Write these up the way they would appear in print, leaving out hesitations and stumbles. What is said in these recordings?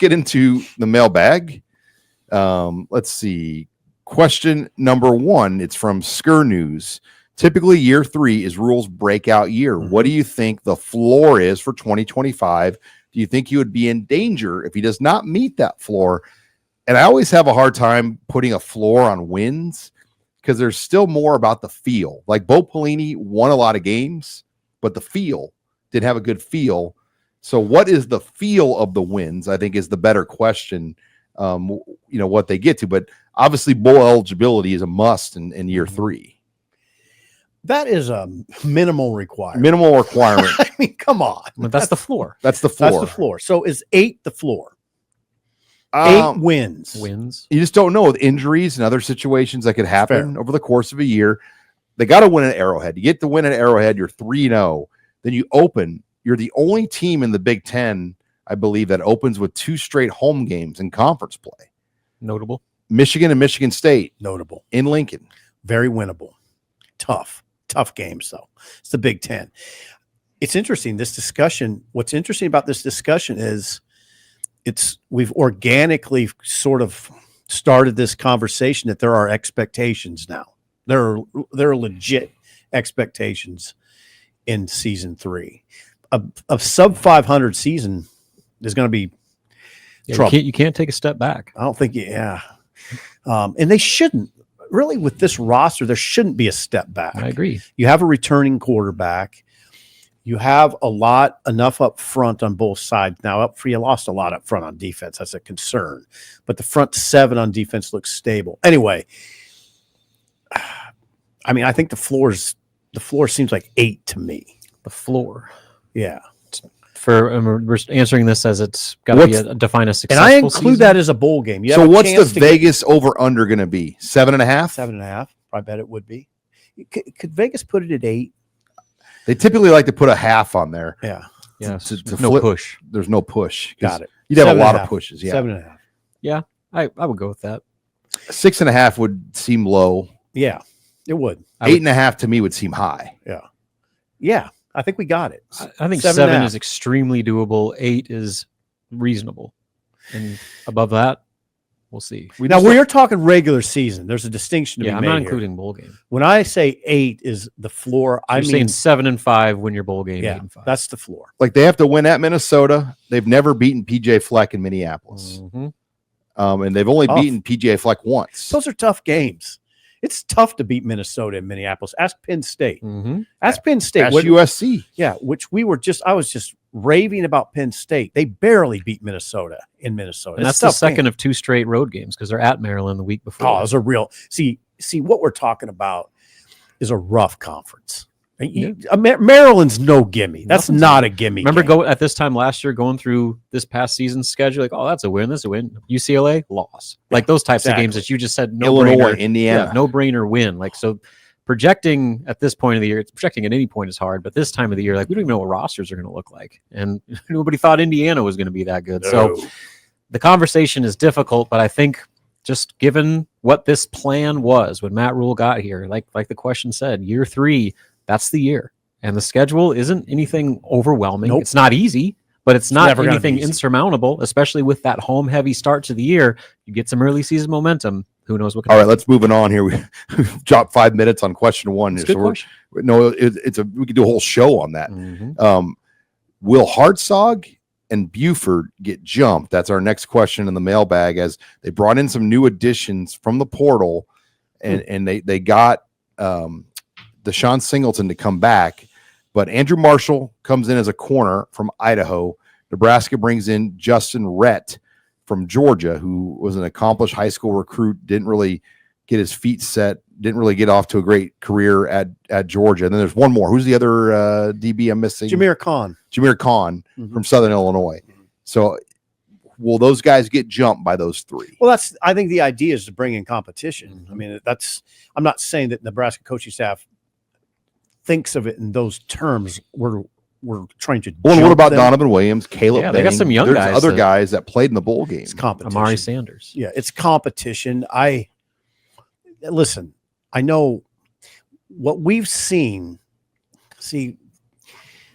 get into the mailbag. Let's see. Question number 1. It's from Skur News. Typically, year 3 is Rhule's breakout year. What do you think the floor is for 2025? Do you think he would be in danger if he does not meet that floor? And I always have a hard time putting a floor on wins because there's still more about the feel. Like Bo Pelini won a lot of games, but the feel didn't have a good feel. So what is the feel of the wins, I think, is the better question, what they get to. But obviously, bowl eligibility is a must in year 3. That is a minimal requirement. Minimal requirement. I mean, come on. But that's the floor. That's the floor. That's the floor. So is 8 the floor? 8 wins. You just don't know with injuries and other situations that could happen over the course of a year. They got to win at Arrowhead. You get to win at Arrowhead, you're 3-0. Then you open. You're the only team in the Big Ten, I believe, that opens with 2 straight home games in conference play. Notable. Michigan and Michigan State. Notable. In Lincoln. Very winnable. Tough games, though. It's the Big Ten. It's interesting, this discussion. What's interesting about this discussion is we've organically sort of started this conversation that there are expectations now. There are legit expectations in season 3. A sub 500 season is going to be trouble. You can't take a step back. I don't think, and they shouldn't. Really, with this roster, there shouldn't be a step back. I agree. You have a returning quarterback. You have enough up front on both sides. Now, you lost a lot up front on defense. That's a concern. But the front 7 on defense looks stable. Anyway, I mean, I think the floor seems like 8 to me. The floor. Yeah. We're answering this as it's got to be define a successful season. And I include season. that as a bowl game. So what's the Vegas over-under going to be? 7.5? 7.5. I bet it would be. Could Vegas put it at 8? They typically like to put a half on there. Yeah. Yeah. To no flip. push. There's no push. Got it. You'd have a lot of pushes. Yeah. 7.5. Yeah. I would go with that. 6.5 would seem low. Yeah, it would. 8.5 to me would seem high. Yeah. I think we got it. I think 7 is extremely doable. 8 is reasonable. And above that, we'll see. We're talking regular season. There's a distinction to be made. I'm not here. including bowl game. When I say 8 is the floor, I'm saying 7 and 5 win your bowl game. 8 and 5. That's the floor. Like they have to win at Minnesota. They've never beaten PJ Fleck in Minneapolis. Mm-hmm. And they've only beaten PJ Fleck once. Those are tough games. It's tough to beat Minnesota and Minneapolis. Ask Penn State. Mm-hmm. Ask Penn State. Ask USC. Yeah, which I was just raving about Penn State. They barely beat Minnesota in Minnesota. And that's the second of 2 straight road games because they're at Maryland the week before. Oh, it's a real see what we're talking about is a rough conference. Maryland's no gimme. That's not a gimme. Remember at this time last year going through this past season's schedule, like, oh, that's a win, this is a win. UCLA, loss. Like those types of games that you just said Illinois, Indiana. No brainer win. Like so projecting at this point of the year, projecting at any point is hard, but this time of the year, like we don't even know what rosters are going to look like. And nobody thought Indiana was going to be that good. No. So the conversation is difficult, but I think just given what this plan was when Matt Rhule got here, like the question said, year 3, that's the year. And the schedule isn't anything overwhelming. Nope. It's not easy, but it's not anything insurmountable, especially with that home heavy start to the year. You get some early season momentum. Who knows what? All right, let's move on here. We've dropped 5 minutes on question 1. It's a good question. We could do a whole show on that. Mm-hmm. Will Hartzog and Buford get jumped? That's our next question in the mailbag, as they brought in some new additions from the portal, and they got Deshaun Singleton to come back, but Andrew Marshall comes in as a corner from Idaho. Nebraska brings in Justin Rhett from Georgia, who was an accomplished high school recruit, didn't really get his feet set, didn't really get off to a great career at Georgia. And then there's one more. Who's the other DB I'm missing? Jameer Khan from Southern Illinois. So will those guys get jumped by those 3? Well, I think the idea is to bring in competition. I mean, I'm not saying that Nebraska coaching staff thinks of it in those terms. We're trying to. Well, what about Donovan Williams, Caleb? They got some young guys. Other guys that played in the bowl game. It's competition. Amari Sanders. Yeah, it's competition. Listen. I know what we've seen. See,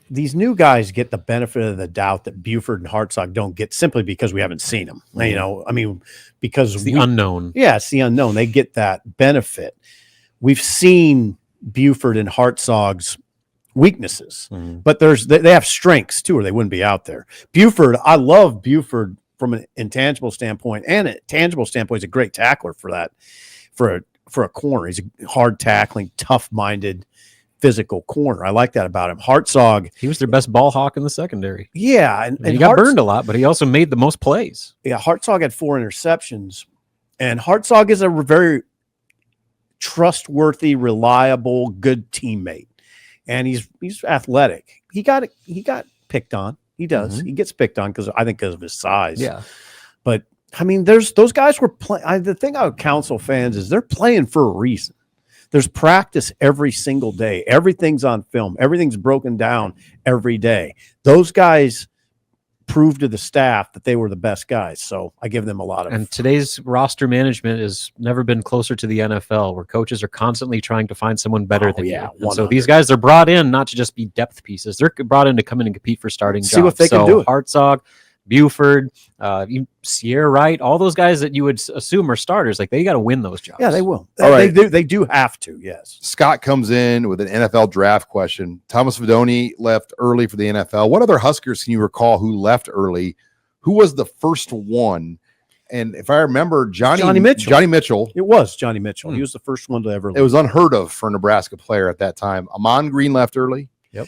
these new guys get the benefit of the doubt that Buford and Hartzog don't get simply because we haven't seen them. You know, I mean, because It's the unknown. Yeah, it's the unknown. They get that benefit. We've seen Buford and Hartzog's weaknesses, but they have strengths too, or they wouldn't be out there. Buford, I love Buford from an intangible standpoint, and a tangible standpoint. He's a great tackler for that, for a corner. He's a hard tackling, tough-minded, physical corner. I like that about him. Hartzog, He was their best ball hawk in the secondary. yeah, And he got burned a lot, but he also made the most plays. Yeah, Hartzog had 4 interceptions, and Hartzog is a very trustworthy, reliable, good teammate, and he's athletic. He got picked on. He does. He gets picked on because of his size. Yeah. But I mean, those guys were playing. The thing I would counsel fans is they're playing for a reason. There's practice every single day. Everything's on film. Everything's broken down every day. Those guys proved to the staff that they were the best guys. So I give them a lot of. And today's roster management has never been closer to the NFL, where coaches are constantly trying to find someone better than you. And so these guys are brought in not to just be depth pieces; they're brought in to come in and compete for starting jobs. See what they can do. Hartzog, Buford, Sierra Wright, all those guys that you would assume are starters, like they got to win those jobs. Yeah, they will. All right. They do have to. Yes. Scott comes in with an NFL draft question. Thomas Fedoni left early for the NFL. What other Huskers can you recall who left early? Who was the first one? And if I remember, Johnny Mitchell. It was Johnny Mitchell. He was the first one to ever leave. It was unheard of for a Nebraska player at that time. Amon Green left early. Yep.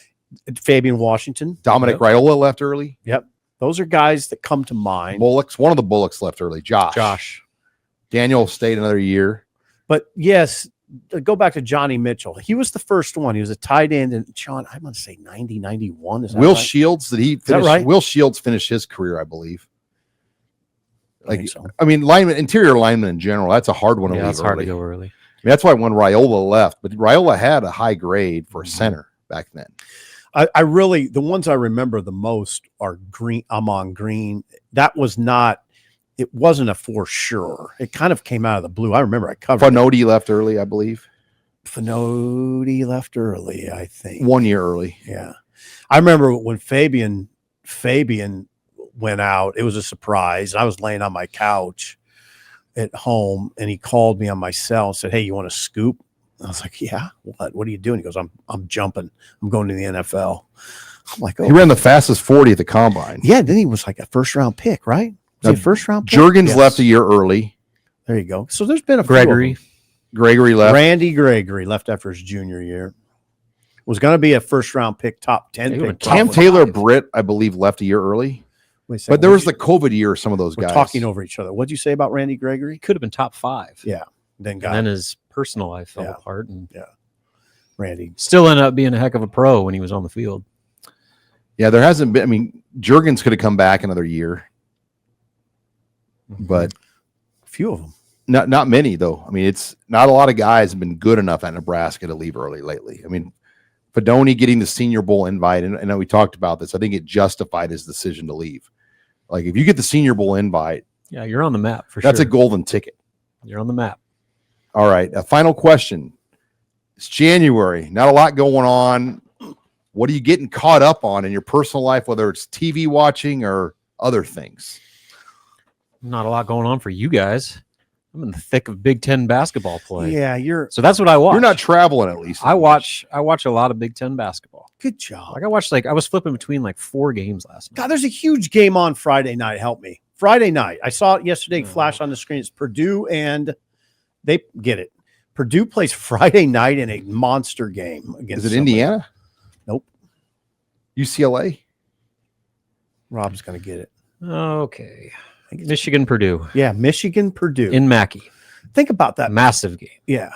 Fabian Washington. Dominic Raiola left early. Yep. Those are guys that come to mind. Bullocks. One of the Bullocks left early. Josh. Daniel stayed another year. But yes, go back to Johnny Mitchell. He was the first one. He was a tight end. And Sean, I'm going to say 90, 91. Is that Will right? Shields, did he finish? Is that right? Will Shields finished his career, I believe. So. I mean, interior lineman in general, that's a hard one to leave it's hard early. to go early. I mean, that's why when Raiola left, but Raiola had a high grade for a center back then. I really, the ones I remember the most are Amon Green. That was not, it wasn't a for sure. It kind of came out of the blue. I remember I covered Fanoti left early, I believe. Fanoti left early, I think. 1 year early. Yeah. I remember when Fabian went out, it was a surprise. I was laying on my couch at home and he called me on my cell and said, "Hey, you want a scoop?" I was like, "Yeah, what are you doing?" He goes, I'm jumping. I'm going to the NFL. I'm like, "Oh." He ran the fastest 40 at the combine. Yeah, then he was like a first round pick, right? Was he a first round pick? Juergens left a year early. There you go. So there's been a Gregory. Gregory left. Randy Gregory left after his junior year. Was going to be a first round pick, top 10 pick. Cam Taylor Britt, I believe, left a year early. But there was the COVID year, some of those guys. We're talking over each other. What'd you say about Randy Gregory? Could have been top 5. Yeah. Then his personal life fell apart. And Randy still ended up being a heck of a pro when he was on the field. Yeah, there hasn't been. I mean, Juergens could have come back another year, but a few of them. Not many, though. I mean, it's not a lot of guys have been good enough at Nebraska to leave early lately. I mean, Fedoni getting the Senior Bowl invite, and I know we talked about this. I think it justified his decision to leave. Like, if you get the Senior Bowl invite, yeah, you're on the map for sure. That's a golden ticket. You're on the map. All right, a final question. It's January. Not a lot going on. What are you getting caught up on in your personal life, whether it's TV watching or other things? Not a lot going on for you guys. I'm in the thick of Big Ten basketball play. Yeah, so that's what I watch. You're not traveling, at least. I watch a lot of Big Ten basketball. Good job. Like I was flipping between like 4 games last night. God, there's a huge game on Friday night. Help me. Friday night. I saw it yesterday flash on the screen. It's Purdue and they get it. Purdue plays Friday night in a monster game against. Is it Indiana? Nope. UCLA? Rob's going to get it. Okay. Michigan, Purdue. Yeah, Michigan, Purdue. In Mackey. Think about that. Massive game. Yeah.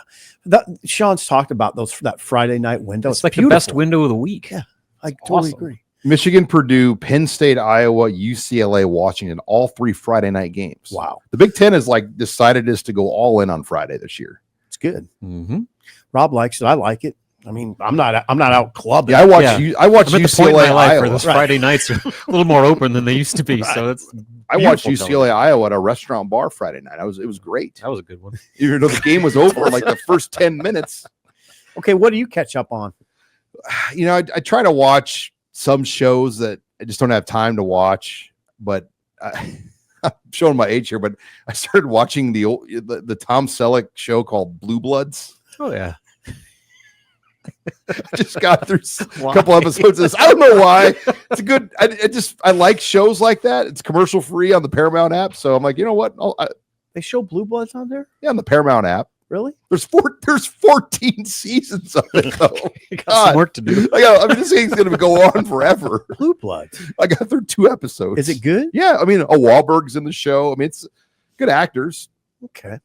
Sean's talked about that Friday night window. It's like beautiful. The best window of the week. Yeah, I totally agree. Michigan, Purdue, Penn State, Iowa, UCLA, Washington, all 3 Friday night games. Wow. The Big Ten has decided is to go all in on Friday this year. It's good. Mm-hmm. Rob likes it. I like it. I mean, I'm not out clubbing. Yeah, I watch UCLA, Iowa. for those Friday nights are a little more open than they used to be. Right. So it's. I watched UCLA, Iowa at a restaurant bar Friday night. It was great. That was a good one. Even though the game was over in like the first 10 minutes. Okay, what do you catch up on? You know, I try to watch some shows that I just don't have time to watch. But I'm showing my age here, but I started watching the Tom Selleck show called Blue Bloods. Oh yeah. I just got through a couple episodes of this. I don't know why. It's a good. I like shows like that. It's commercial free on the Paramount app, so I'm like, you know what? They show Blue Bloods on there? Yeah, on the Paramount app. Really? There's 14 seasons of it though. You got some work to do. I mean, this thing's gonna go on forever. Blue Bloods. I got through 2 episodes. Is it good? Yeah, I mean, Wahlberg's in the show. I mean, it's good actors. Okay.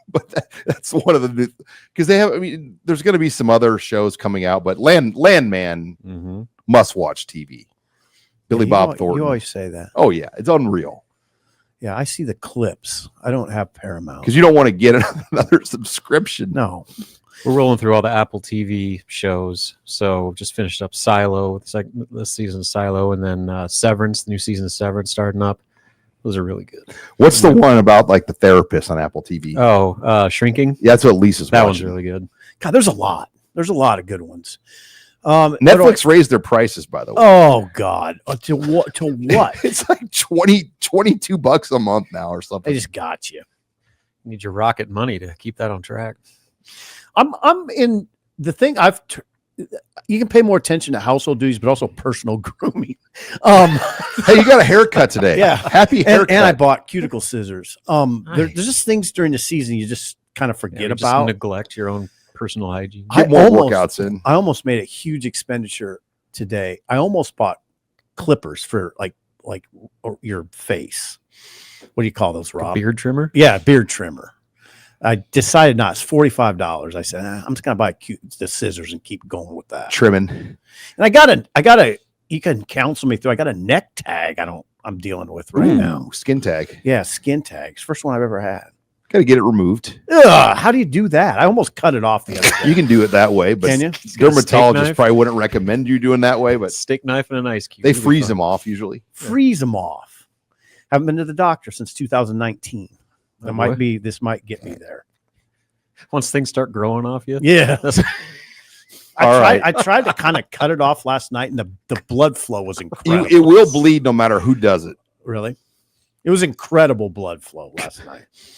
But that's one of the, because they have, I mean, there's going to be some other shows coming out, but Landman must watch TV. Billy Bob Thornton. You always say that. Oh yeah, it's unreal. Yeah, I see the clips. I don't have Paramount Because you don't want to get another subscription. No. We're rolling through all the Apple TV shows. So just finished up Silo, this season Silo, and then Severance, the new season of Severance starting up. Those are really good. What's the one about like the therapist on Apple TV? Oh, Shrinking. Yeah, that's what Lisa's That watching. one's really good. God, there's a lot. There's a lot of good ones. Netflix raised their prices, by the way. Oh God. To what? To what? It's like $22 a month now or something. They just got you. You need your rocket money to keep that on track. I'm in the thing. You can pay more attention to household duties, but also personal grooming. Hey, you got a haircut today. Yeah. Happy haircut. And I bought cuticle scissors. Nice. There's just things during the season you just kind of forget You just about. neglect your own personal hygiene. Get more workouts in. I almost made a huge expenditure today. I almost bought clippers for like your face. What do you call those, Rob? Beard trimmer? Yeah, beard trimmer. I decided not. It's $45. I said, I'm just gonna buy the scissors and keep going with that. Trimming. And I got a. You can counsel me through. I got a neck tag. I'm dealing with right now. Skin tag. Yeah, skin tags. First one I've ever had. Got to get it removed. Ugh, how do you do that? I almost cut it off the other day. You can do it that way, but Can you? dermatologists probably wouldn't recommend you doing that way. But Stick knife and an ice cube. they It'll be freeze fun. them off usually. Freeze them off. Haven't been to the doctor since 2019. Oh, boy. This might get me there. Once things start growing off you. Yeah. All right. I tried to kind of cut it off last night, and the blood flow was incredible. It will bleed no matter who does it. Really? It was incredible blood flow last night.